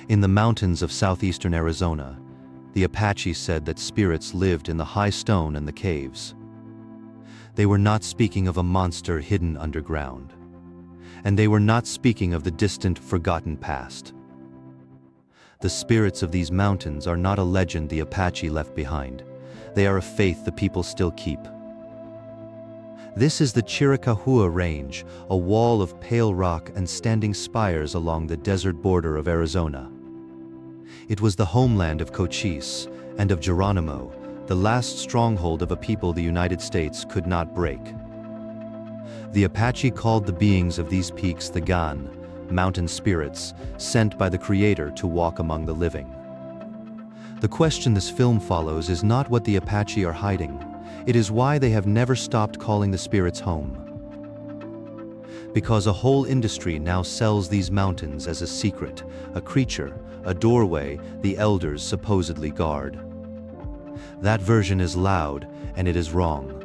In the mountains of southeastern Arizona, the Apache said that spirits lived in the high stone and the caves. They were not speaking of a monster hidden underground. And they were not speaking of the distant, forgotten past. The spirits of these mountains are not a legend the Apache left behind. They are a faith the people still keep. This is the Chiricahua Range, a wall of pale rock and standing spires along the desert border of Arizona. It was the homeland of Cochise and of Geronimo, the last stronghold of a people the United States could not break. The Apache called the beings of these peaks the Gaan, mountain spirits, sent by the Creator to walk among the living. The question this film follows is not what the Apache are hiding, it is why they have never stopped calling the spirits home. Because a whole industry now sells these mountains as a secret, a creature, a doorway the elders supposedly guard. That version is loud, and it is wrong.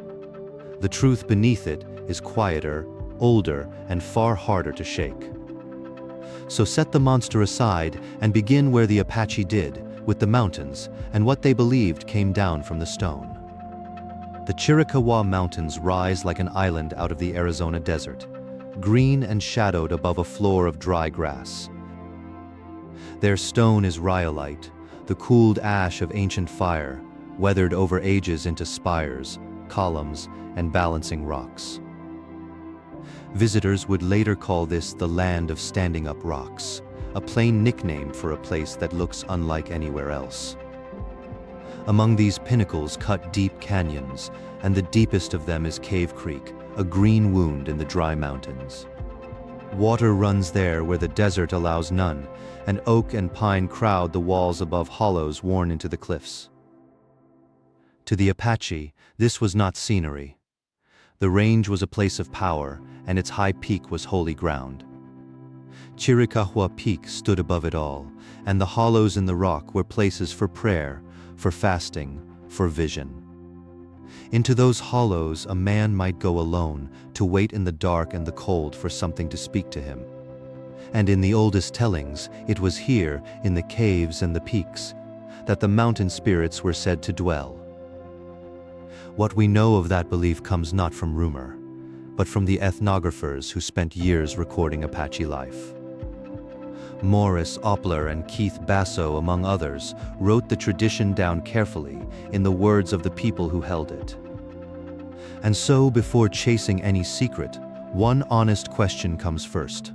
The truth beneath it is quieter, older, and far harder to shake. So set the monster aside and begin where the Apache did, with the mountains, and what they believed came down from the stone. The Chiricahua Mountains rise like an island out of the Arizona desert, green and shadowed above a floor of dry grass. Their stone is rhyolite, the cooled ash of ancient fire, weathered over ages into spires, columns, and balancing rocks. Visitors would later call this the land of standing-up rocks, a plain nickname for a place that looks unlike anywhere else. Among these pinnacles cut deep canyons, and the deepest of them is Cave Creek, a green wound in the dry mountains. Water runs there where the desert allows none, and oak and pine crowd the walls above hollows worn into the cliffs. To the Apache, this was not scenery. The range was a place of power, and its high peak was holy ground. Chiricahua Peak stood above it all, and the hollows in the rock were places for prayer, for fasting, for vision. Into those hollows a man might go alone, to wait in the dark and the cold for something to speak to him. And in the oldest tellings, it was here, in the caves and the peaks, that the mountain spirits were said to dwell. What we know of that belief comes not from rumor, but from the ethnographers who spent years recording Apache life. Morris Opler and Keith Basso, among others, wrote the tradition down carefully in the words of the people who held it. And so, before chasing any secret, one honest question comes first.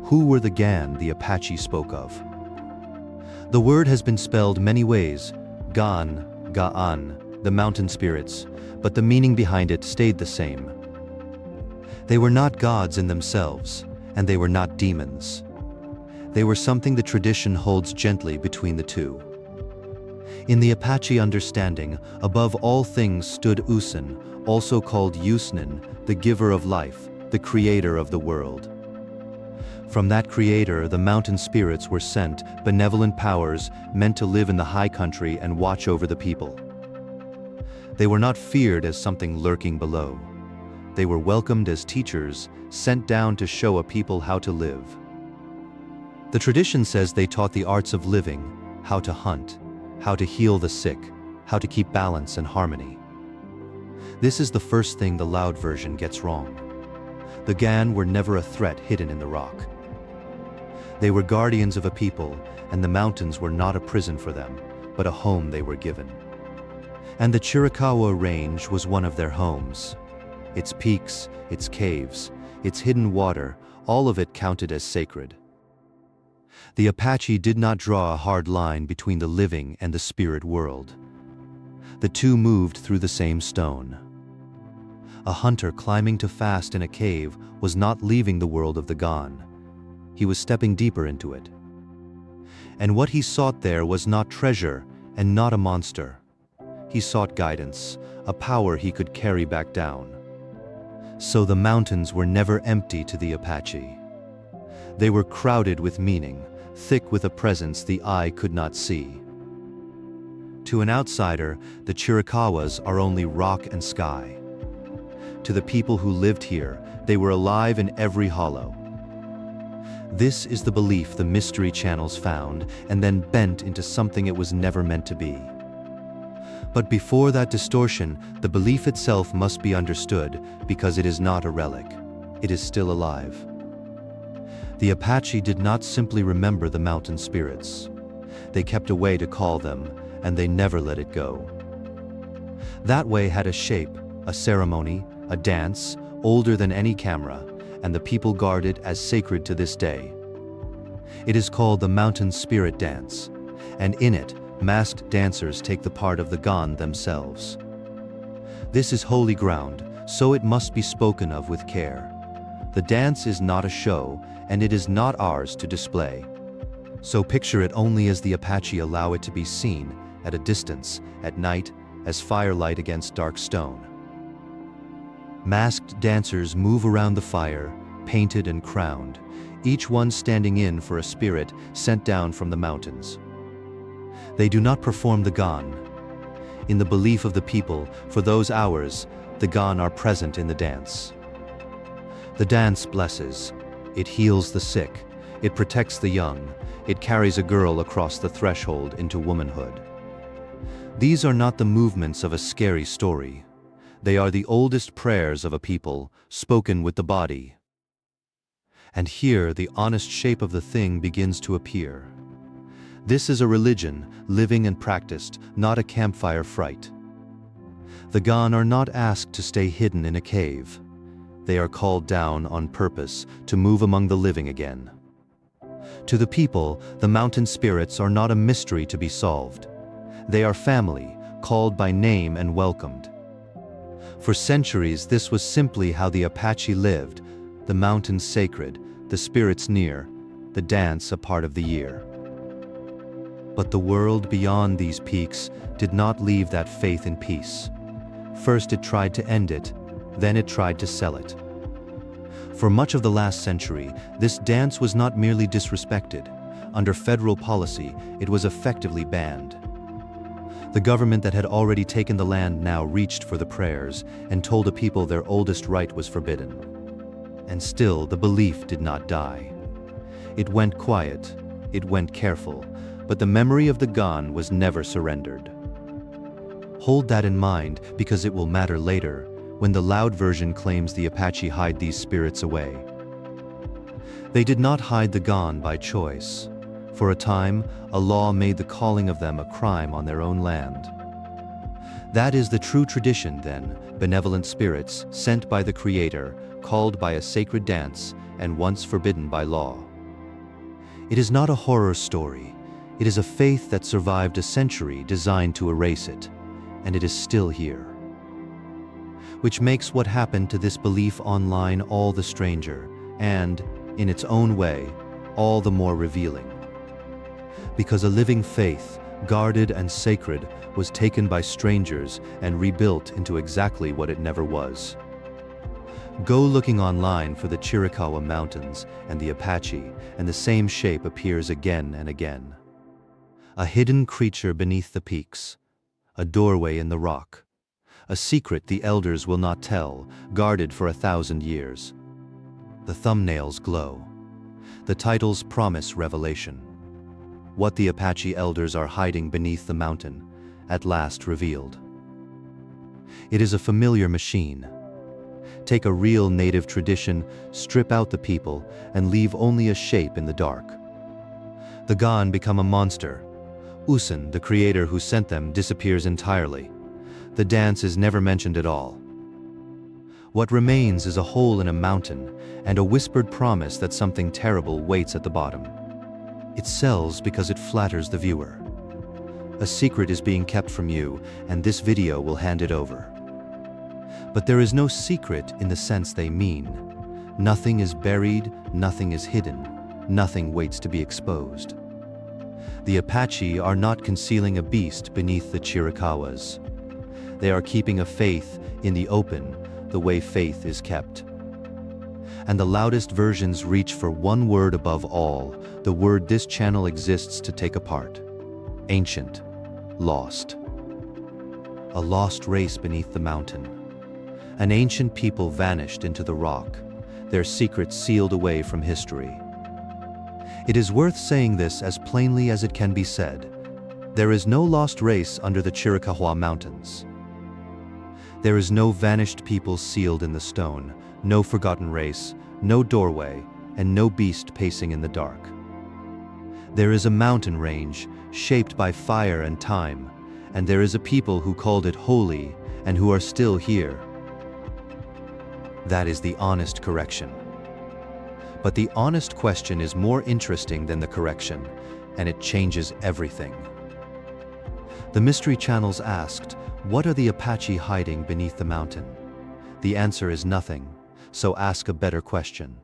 Who were the Gaan the Apache spoke of? The word has been spelled many ways, Gaan, Gaan, the mountain spirits, but the meaning behind it stayed the same. They were not gods in themselves, and they were not demons. They were something the tradition holds gently between the two. In the Apache understanding, above all things stood Ussen, also called Ussen, the giver of life, the creator of the world. From that creator, the mountain spirits were sent, benevolent powers meant to live in the high country and watch over the people. They were not feared as something lurking below. They were welcomed as teachers, sent down to show a people how to live. The tradition says they taught the arts of living, how to hunt, how to heal the sick, how to keep balance and harmony. This is the first thing the loud version gets wrong. The Gaan were never a threat hidden in the rock. They were guardians of a people, and the mountains were not a prison for them, but a home they were given. And the Chiricahua Range was one of their homes. Its peaks, its caves, its hidden water, all of it counted as sacred. The Apache did not draw a hard line between the living and the spirit world. The two moved through the same stone. A hunter climbing to fast in a cave was not leaving the world of the Gaan. He was stepping deeper into it. And what he sought there was not treasure and not a monster. He sought guidance, a power he could carry back down. So the mountains were never empty to the Apache. They were crowded with meaning, thick with a presence the eye could not see. To an outsider, the Chiricahuas are only rock and sky. To the people who lived here, they were alive in every hollow. This is the belief the Mystery Channels found and then bent into something it was never meant to be. But before that distortion, the belief itself must be understood, because it is not a relic. It is still alive. The Apache did not simply remember the mountain spirits. They kept a way to call them, and they never let it go. That way had a shape, a ceremony, a dance, older than any camera, and the people guard it as sacred to this day. It is called the Mountain Spirit Dance, and in it, masked dancers take the part of the Gaan themselves. This is holy ground, so it must be spoken of with care. The dance is not a show, and it is not ours to display. So picture it only as the Apache allow it to be seen, at a distance, at night, as firelight against dark stone. Masked dancers move around the fire, painted and crowned, each one standing in for a spirit sent down from the mountains. They do not perform the Gaan. In the belief of the people, for those hours, the Gaan are present in the dance. The dance blesses. It heals the sick. It protects the young. It carries a girl across the threshold into womanhood. These are not the movements of a scary story. They are the oldest prayers of a people, spoken with the body. And here the honest shape of the thing begins to appear. This is a religion, living and practiced, not a campfire fright. The Gaan are not asked to stay hidden in a cave. They are called down on purpose to move among the living again. To the people, the mountain spirits are not a mystery to be solved. They are family, called by name and welcomed. For centuries, this was simply how the Apache lived, the mountains sacred, the spirits near, the dance a part of the year. But the world beyond these peaks did not leave that faith in peace. First it tried to end it, then it tried to sell it. For much of the last century, this dance was not merely disrespected. Under federal policy, it was effectively banned. The government that had already taken the land now reached for the prayers and told the people their oldest rite was forbidden. And still, the belief did not die. It went quiet, it went careful, but the memory of the Gaan was never surrendered. Hold that in mind, because it will matter later, when the loud version claims the Apache hide these spirits away. They did not hide the Gaan by choice. For a time, a law made the calling of them a crime on their own land. That is the true tradition, then, benevolent spirits sent by the Creator, called by a sacred dance, and once forbidden by law. It is not a horror story. It is a faith that survived a century designed to erase it, and it is still here. Which makes what happened to this belief online all the stranger, and, in its own way, all the more revealing. Because a living faith, guarded and sacred, was taken by strangers and rebuilt into exactly what it never was. Go looking online for the Chiricahua Mountains and the Apache, and the same shape appears again and again. A hidden creature beneath the peaks, a doorway in the rock, a secret the elders will not tell, guarded for 1,000 years. The thumbnails glow. The titles promise revelation. What the Apache elders are hiding beneath the mountain, at last revealed. It is a familiar machine. Take a real native tradition, strip out the people, and leave only a shape in the dark. The Gaan become a monster. Ussen, the creator who sent them, disappears entirely. The dance is never mentioned at all. What remains is a hole in a mountain and a whispered promise that something terrible waits at the bottom. It sells because it flatters the viewer. A secret is being kept from you, and this video will hand it over. But there is no secret in the sense they mean. Nothing is buried, nothing is hidden, nothing waits to be exposed. The Apache are not concealing a beast beneath the Chiricahuas. They are keeping a faith in the open, the way faith is kept. And the loudest versions reach for one word above all, the word this channel exists to take apart. Ancient. Lost. A lost race beneath the mountain. An ancient people vanished into the rock, their secrets sealed away from history. It is worth saying this as plainly as it can be said. There is no lost race under the Chiricahua Mountains. There is no vanished people sealed in the stone, no forgotten race, no doorway, and no beast pacing in the dark. There is a mountain range shaped by fire and time, and there is a people who called it holy and who are still here. That is the honest correction. But the honest question is more interesting than the correction, and it changes everything. The Mystery Channels asked, what are the Apache hiding beneath the mountain? The answer is nothing, so ask a better question.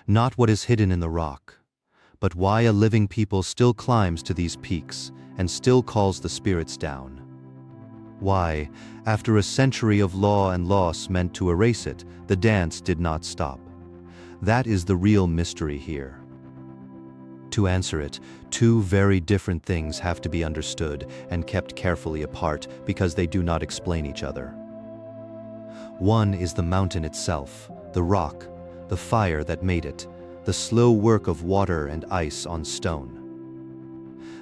Not what is hidden in the rock, but why a living people still climbs to these peaks and still calls the spirits down. Why, after a century of law and loss meant to erase it, the dance did not stop. That is the real mystery here. To answer it, two very different things have to be understood and kept carefully apart because they do not explain each other. One is the mountain itself, the rock, the fire that made it, the slow work of water and ice on stone.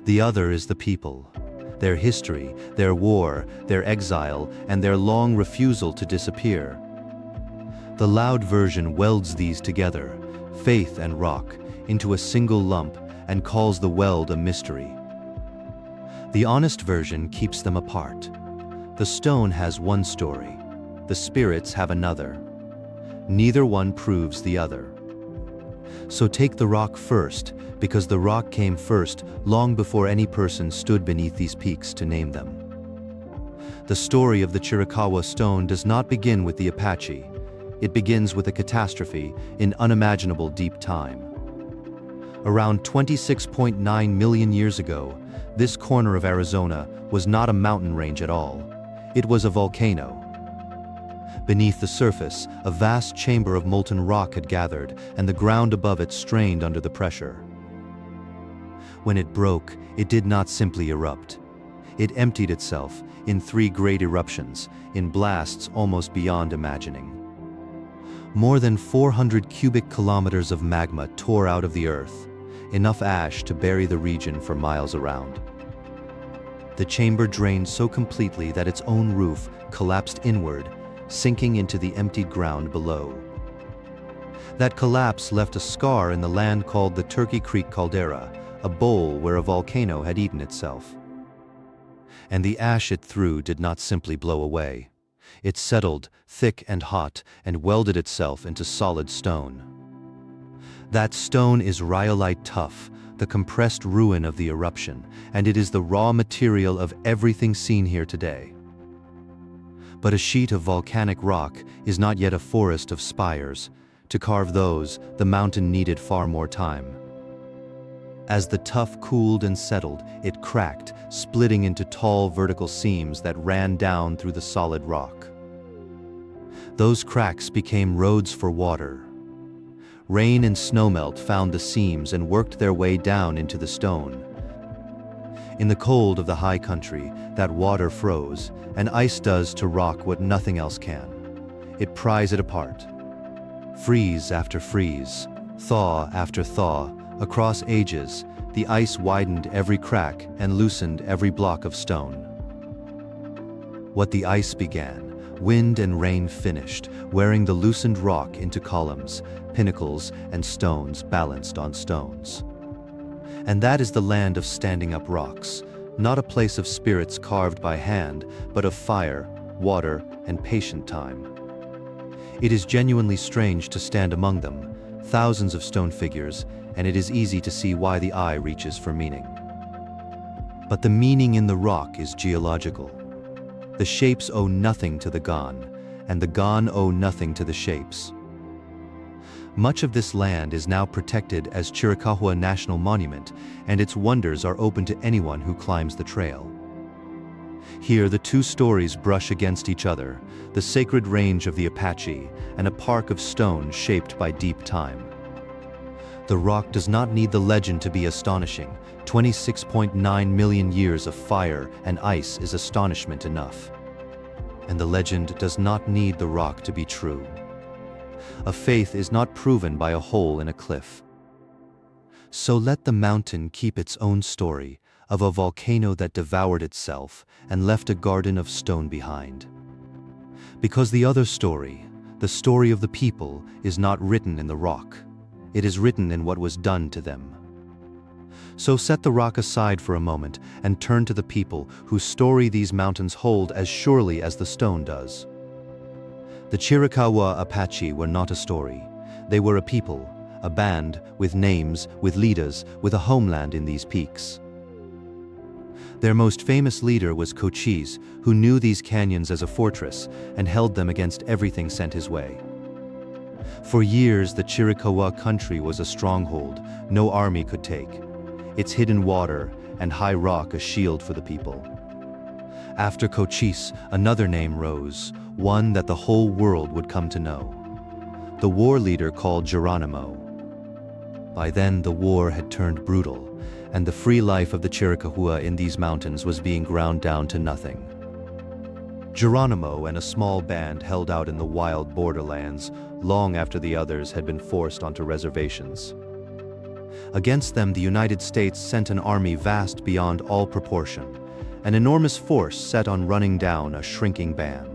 The other is the people, their history, their war, their exile, and their long refusal to disappear. The loud version welds these together, faith and rock, into a single lump and calls the weld a mystery. The honest version keeps them apart. The stone has one story, the spirits have another. Neither one proves the other. So take the rock first, because the rock came first long before any person stood beneath these peaks to name them. The story of the Chiricahua stone does not begin with the Apache. It begins with a catastrophe in unimaginable deep time. Around 26.9 million years ago, this corner of Arizona was not a mountain range at all. It was a volcano. Beneath the surface, a vast chamber of molten rock had gathered, and the ground above it strained under the pressure. When it broke, it did not simply erupt. It emptied itself in 3 great eruptions, in blasts almost beyond imagining. More than 400 cubic kilometers of magma tore out of the earth, enough ash to bury the region for miles around. The chamber drained so completely that its own roof collapsed inward, sinking into the emptied ground below. That collapse left a scar in the land called the Turkey Creek Caldera, a bowl where a volcano had eaten itself. And the ash it threw did not simply blow away. It settled, thick and hot, and welded itself into solid stone. That stone is rhyolite tuff, the compressed ruin of the eruption, and it is the raw material of everything seen here today. But a sheet of volcanic rock is not yet a forest of spires. To carve those, the mountain needed far more time. As the tuff cooled and settled, it cracked, splitting into tall vertical seams that ran down through the solid rock. Those cracks became roads for water. Rain and snowmelt found the seams and worked their way down into the stone. In the cold of the high country, that water froze, and ice does to rock what nothing else can. It pries it apart. Freeze after freeze, thaw after thaw, across ages, the ice widened every crack and loosened every block of stone. What the ice began, wind and rain finished, wearing the loosened rock into columns, pinnacles, and stones balanced on stones. And that is the land of standing up rocks, not a place of spirits carved by hand, but of fire, water, and patient time. It is genuinely strange to stand among them, thousands of stone figures, and it is easy to see why the eye reaches for meaning. But the meaning in the rock is geological. The shapes owe nothing to the Gaan, and the Gaan owe nothing to the shapes. Much of this land is now protected as Chiricahua National Monument, and its wonders are open to anyone who climbs the trail. Here the two stories brush against each other, the sacred range of the Apache and a park of stone shaped by deep time. The rock does not need the legend to be astonishing. 26.9 million years of fire and ice is astonishment enough. And the legend does not need the rock to be true. A faith is not proven by a hole in a cliff. So let the mountain keep its own story of a volcano that devoured itself and left a garden of stone behind. Because the other story, the story of the people, is not written in the rock. It is written in what was done to them. So set the rock aside for a moment and turn to the people whose story these mountains hold as surely as the stone does. The Chiricahua Apache were not a story. They were a people, a band, with names, with leaders, with a homeland in these peaks. Their most famous leader was Cochise, who knew these canyons as a fortress and held them against everything sent his way. For years, the Chiricahua country was a stronghold no army could take, its hidden water and high rock a shield for the people. After Cochise, another name rose, one that the whole world would come to know. The war leader called Geronimo. By then, the war had turned brutal, and the free life of the Chiricahua in these mountains was being ground down to nothing. Geronimo and a small band held out in the wild borderlands long after the others had been forced onto reservations. Against them, the United States sent an army vast beyond all proportion, an enormous force set on running down a shrinking band.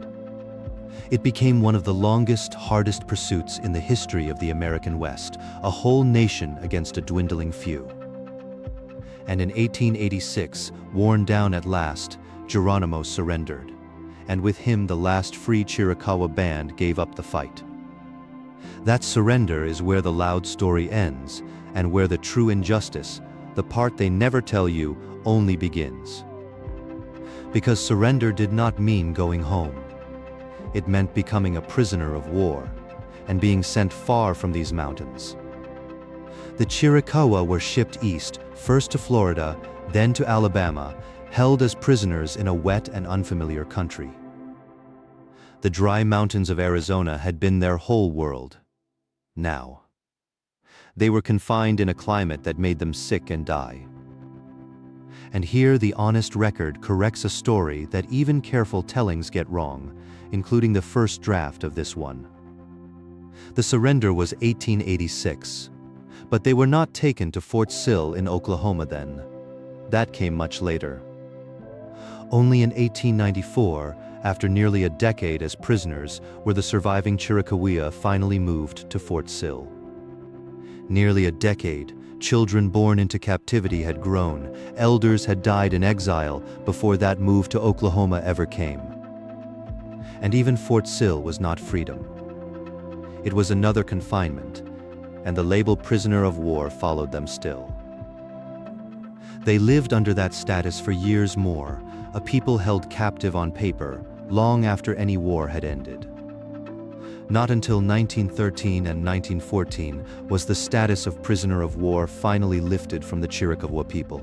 It became one of the longest, hardest pursuits in the history of the American West, a whole nation against a dwindling few. And in 1886, worn down at last, Geronimo surrendered, and with him the last free Chiricahua band gave up the fight. That surrender is where the loud story ends, and where the true injustice, the part they never tell you, only begins. Because surrender did not mean going home. It meant becoming a prisoner of war, and being sent far from these mountains. The Chiricahua were shipped east, first to Florida, then to Alabama, held as prisoners in a wet and unfamiliar country. The dry mountains of Arizona had been their whole world. Now, they were confined in a climate that made them sick and die. And here the honest record corrects a story that even careful tellings get wrong, including the first draft of this one. The surrender was 1886. But they were not taken to Fort Sill in Oklahoma then. That came much later. Only in 1894, after nearly a decade as prisoners, were the surviving Chiricahua finally moved to Fort Sill. Nearly a decade, children born into captivity had grown, elders had died in exile before that move to Oklahoma ever came. And even Fort Sill was not freedom. It was another confinement, and the label prisoner of war followed them still. They lived under that status for years more, a people held captive on paper, long after any war had ended. Not until 1913 and 1914 was the status of prisoner of war finally lifted from the Chiricahua people.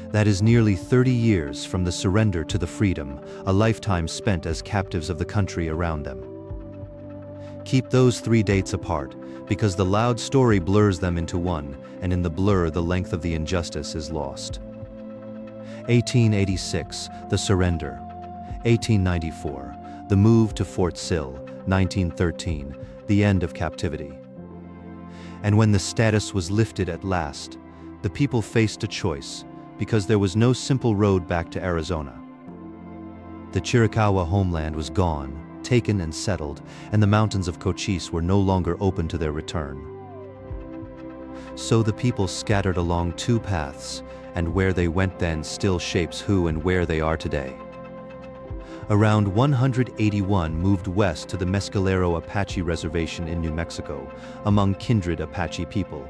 That is nearly 30 years from the surrender to the freedom, a lifetime spent as captives of the country around them. Keep those 3 dates apart, because the loud story blurs them into one, and in the blur the length of the injustice is lost. 1886, the surrender. 1894, the move to Fort Sill. 1913, the end of captivity. And when the status was lifted at last, the people faced a choice, because there was no simple road back to Arizona. The Chiricahua homeland was gone, taken and settled, and the mountains of Cochise were no longer open to their return. So the people scattered along 2 paths, and where they went then still shapes who and where they are today. Around 181 moved west to the Mescalero Apache Reservation in New Mexico, among kindred Apache people.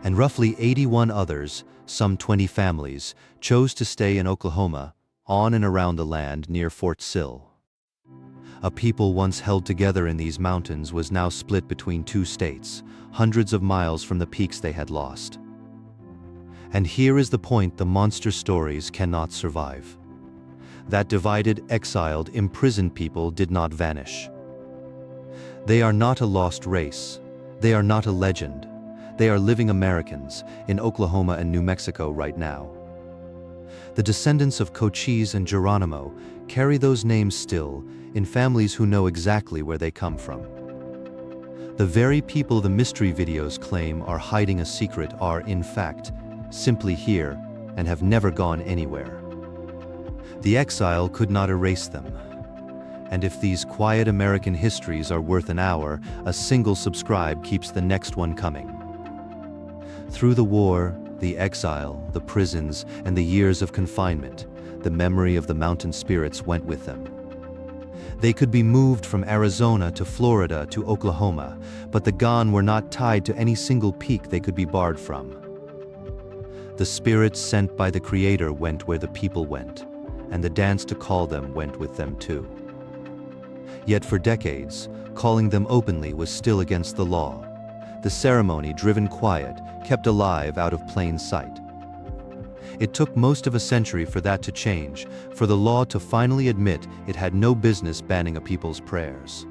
And roughly 81 others, some 20 families, chose to stay in Oklahoma, on and around the land near Fort Sill. A people once held together in these mountains was now split between 2 states, hundreds of miles from the peaks they had lost. And here is the point the monster stories cannot survive. That divided, exiled, imprisoned people did not vanish. They are not a lost race. They are not a legend. They are living Americans in Oklahoma and New Mexico right now. The descendants of Cochise and Geronimo carry those names still in families who know exactly where they come from. The very people the mystery videos claim are hiding a secret are, in fact, simply here and have never gone anywhere. The exile could not erase them. And if these quiet American histories are worth an hour, a single subscribe keeps the next one coming. Through the war, the exile, the prisons, and the years of confinement, the memory of the mountain spirits went with them. They could be moved from Arizona to Florida to Oklahoma, but the Gaan were not tied to any single peak they could be barred from. The spirits sent by the Creator went where the people went, and the dance to call them went with them too. Yet for decades, calling them openly was still against the law. The ceremony, driven quiet, kept alive out of plain sight. It took most of a century for that to change, for the law to finally admit it had no business banning a people's prayers.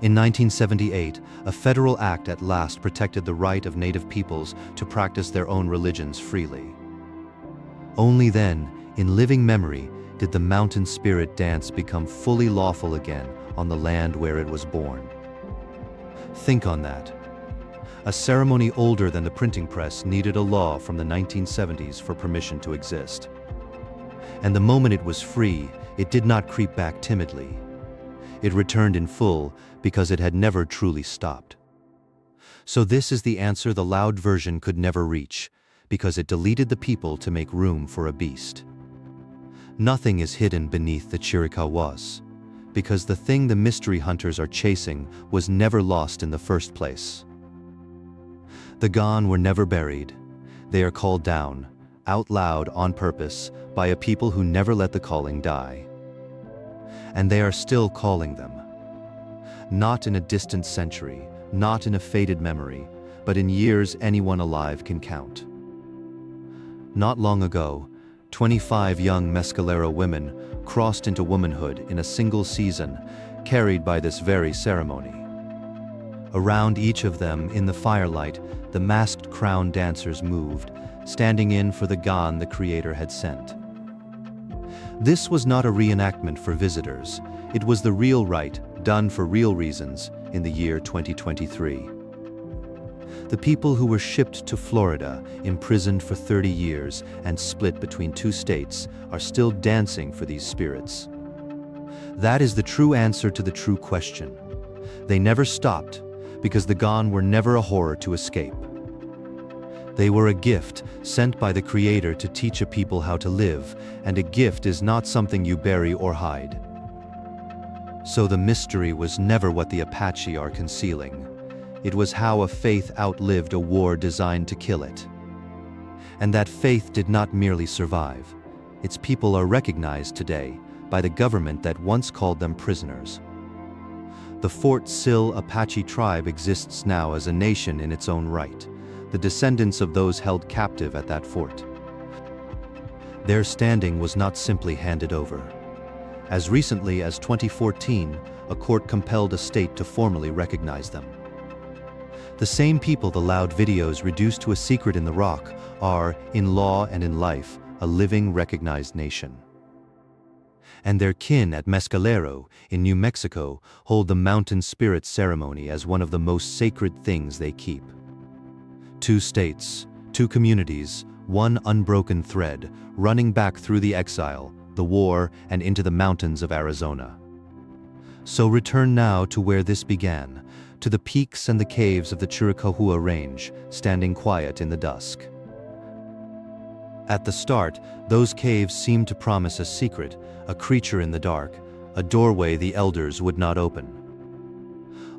In 1978, a federal act at last protected the right of Native peoples to practice their own religions freely. Only then, in living memory, did the mountain spirit dance become fully lawful again on the land where it was born. Think on that. A ceremony older than the printing press needed a law from the 1970s for permission to exist. And the moment it was free, it did not creep back timidly. It returned in full because it had never truly stopped. So this is the answer the loud version could never reach, because it deleted the people to make room for a beast. Nothing is hidden beneath the Chiricahua, because the thing the mystery hunters are chasing was never lost in the first place. The Gaan were never buried. They are called down, out loud on purpose, by a people who never let the calling die. And they are still calling them. Not in a distant century, not in a faded memory, but in years anyone alive can count. Not long ago, 25 young Mescalero women crossed into womanhood in a single season, carried by this very ceremony. Around each of them, in the firelight, the masked crown dancers moved, standing in for the Gaan the Creator had sent. This was not a reenactment for visitors. It was the real rite, done for real reasons, in the year 2023. The people who were shipped to Florida, imprisoned for 30 years, and split between two states, are still dancing for these spirits. That is the true answer to the true question. They never stopped, because the Gaan were never a horror to escape. They were a gift sent by the Creator to teach a people how to live, and a gift is not something you bury or hide. So the mystery was never what the Apache are concealing. It was how a faith outlived a war designed to kill it. And that faith did not merely survive. Its people are recognized today by the government that once called them prisoners. The Fort Sill Apache tribe exists now as a nation in its own right, the descendants of those held captive at that fort. Their standing was not simply handed over. As recently as 2014, a court compelled a state to formally recognize them. The same people the loud videos reduced to a secret in the rock are, in law and in life, a living recognized nation. And their kin at Mescalero, in New Mexico, hold the mountain spirit ceremony as one of the most sacred things they keep. 2 states, 2 communities, one unbroken thread, running back through the exile, the war, and into the mountains of Arizona. So return now to where this began, to the peaks and the caves of the Chiricahua Range, standing quiet in the dusk. At the start, those caves seemed to promise a secret, a creature in the dark, a doorway the elders would not open.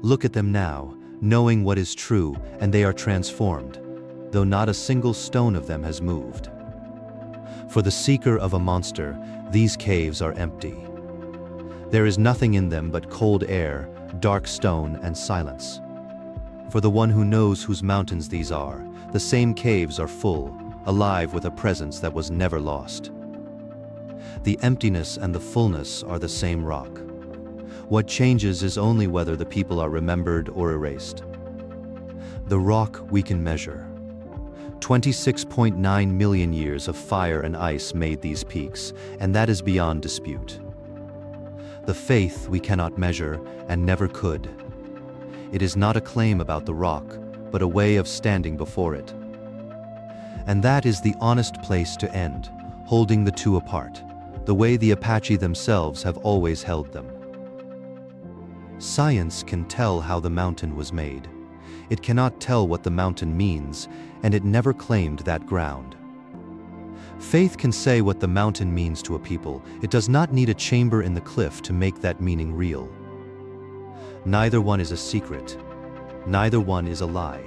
Look at them now, knowing what is true, and they are transformed, though not a single stone of them has moved. For the seeker of a monster, these caves are empty. There is nothing in them but cold air, dark stone, and silence. For the one who knows whose mountains these are, the same caves are full, alive with a presence that was never lost. The emptiness and the fullness are the same rock. What changes is only whether the people are remembered or erased. The rock we can measure. 26.9 million years of fire and ice made these peaks, and that is beyond dispute. The faith we cannot measure and never could. It is not a claim about the rock, but a way of standing before it. And that is the honest place to end, holding the two apart, the way the Apache themselves have always held them. Science can tell how the mountain was made. It cannot tell what the mountain means, and it never claimed that ground. Faith can say what the mountain means to a people. It does not need a chamber in the cliff to make that meaning real. Neither one is a secret. Neither one is a lie.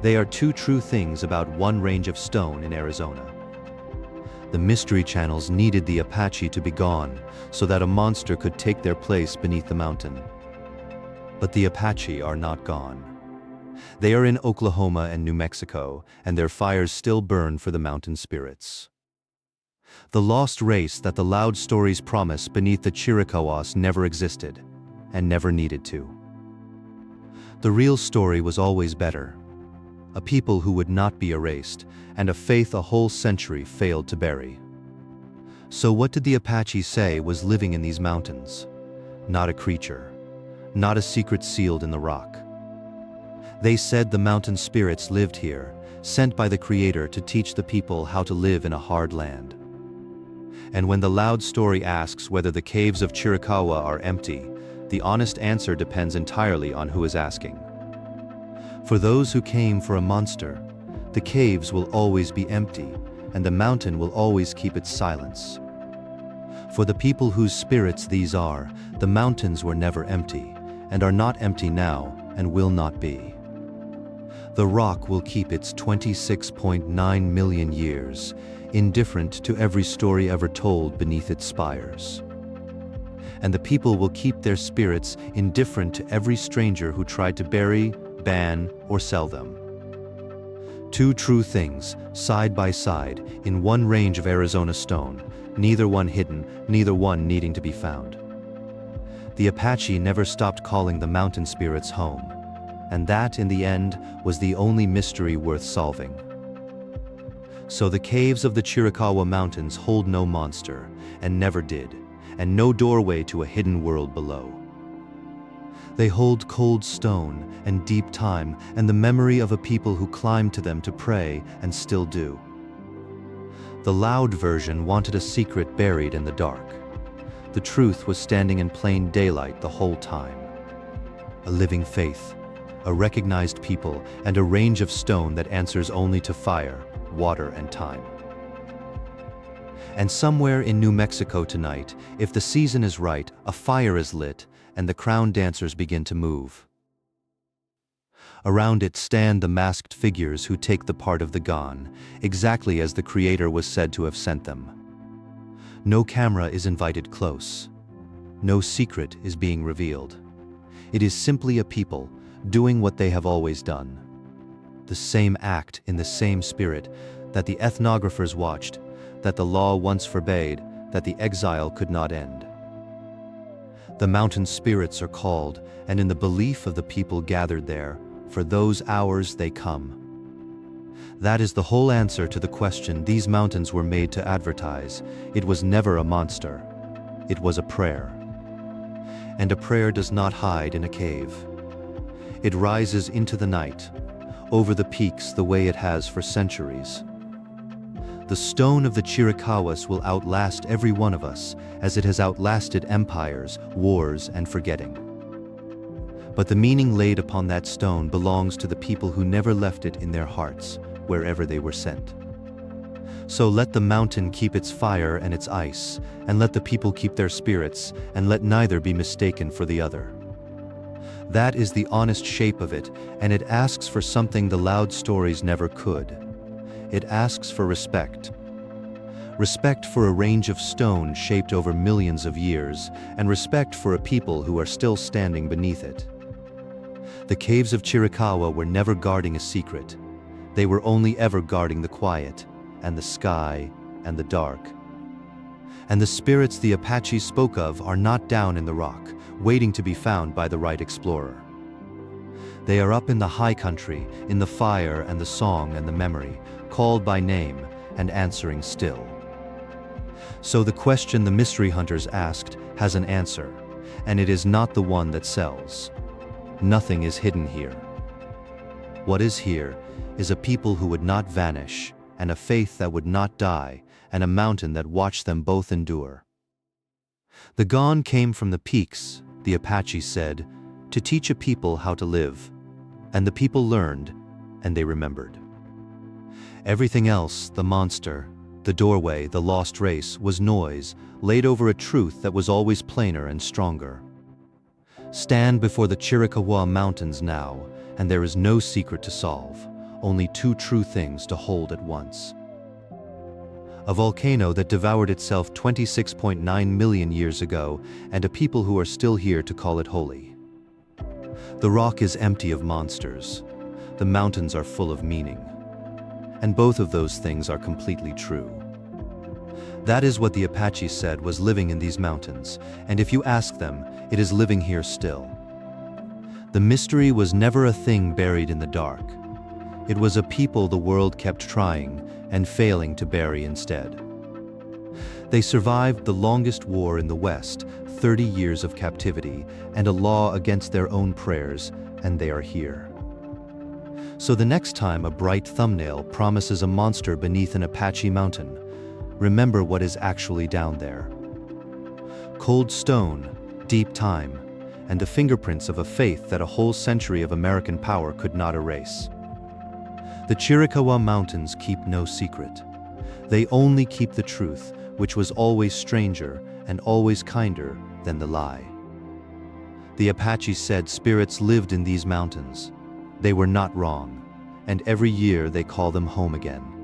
They are two true things about one range of stone in Arizona. The mystery channels needed the Apache to be gone so that a monster could take their place beneath the mountain. But the Apache are not gone. They are in Oklahoma and New Mexico, and their fires still burn for the mountain spirits. The lost race that the loud stories promise beneath the Chiricahuas never existed, and never needed to. The real story was always better. A people who would not be erased, and a faith a whole century failed to bury. So what did the Apache say was living in these mountains? Not a creature, not a secret sealed in the rock. They said the mountain spirits lived here, sent by the Creator to teach the people how to live in a hard land. And when the loud story asks whether the caves of Chiricahua are empty, the honest answer depends entirely on who is asking. For those who came for a monster, the caves will always be empty, and the mountain will always keep its silence. For the people whose spirits these are, the mountains were never empty, and are not empty now, and will not be. The rock will keep its 26.9 million years, indifferent to every story ever told beneath its spires. And the people will keep their spirits indifferent to every stranger who tried to bury, ban, or sell them. Two true things, side by side, in one range of Arizona stone, neither one hidden, neither one needing to be found. The Apache never stopped calling the mountain spirits home, and that, in the end, was the only mystery worth solving. So the caves of the Chiricahua Mountains hold no monster, and never did, and no doorway to a hidden world below. They hold cold stone and deep time and the memory of a people who climbed to them to pray and still do. The loud version wanted a secret buried in the dark. The truth was standing in plain daylight the whole time. A living faith, a recognized people, and a range of stone that answers only to fire, water, and time. And somewhere in New Mexico tonight, if the season is right, a fire is lit, and the crown dancers begin to move. Around it stand the masked figures who take the part of the Gaan, exactly as the Creator was said to have sent them. No camera is invited close. No secret is being revealed. It is simply a people doing what they have always done. The same act in the same spirit that the ethnographers watched, that the law once forbade, that the exile could not end. The mountain spirits are called, and in the belief of the people gathered there, for those hours they come. That is the whole answer to the question these mountains were made to advertise. It was never a monster. It was a prayer. And a prayer does not hide in a cave. It rises into the night, over the peaks the way it has for centuries. The stone of the Chiricahuas will outlast every one of us, as it has outlasted empires, wars, and forgetting. But the meaning laid upon that stone belongs to the people who never left it in their hearts, wherever they were sent. So let the mountain keep its fire and its ice, and let the people keep their spirits, and let neither be mistaken for the other. That is the honest shape of it, and it asks for something the loud stories never could. It asks for respect. Respect for a range of stone shaped over millions of years, and respect for a people who are still standing beneath it. The caves of Chiricahua were never guarding a secret. They were only ever guarding the quiet, and the sky, and the dark. And the spirits the Apaches spoke of are not down in the rock, waiting to be found by the right explorer. They are up in the high country, in the fire and the song and the memory, called by name and answering still. So the question the mystery hunters asked has an answer, and it is not the one that sells. Nothing is hidden here. What is here is a people who would not vanish, and a faith that would not die, and a mountain that watched them both endure. The Gaan came from the peaks, the Apache said, to teach a people how to live. And the people learned, and they remembered. Everything else, the monster, the doorway, the lost race, was noise, laid over a truth that was always plainer and stronger. Stand before the Chiricahua Mountains now, and there is no secret to solve, only two true things to hold at once. A volcano that devoured itself 26.9 million years ago, and a people who are still here to call it holy. The rock is empty of monsters. The mountains are full of meaning. And both of those things are completely true. That is what the Apache said was living in these mountains, and if you ask them, it is living here still. The mystery was never a thing buried in the dark. It was a people the world kept trying and failing to bury instead. They survived the longest war in the West, 30 years of captivity, and a law against their own prayers, and they are here. So the next time a bright thumbnail promises a monster beneath an Apache mountain, remember what is actually down there. Cold stone, deep time, and the fingerprints of a faith that a whole century of American power could not erase. The Chiricahua Mountains keep no secret. They only keep the truth, which was always stranger and always kinder than the lie. The Apache said spirits lived in these mountains. They were not wrong, and every year they call them home again.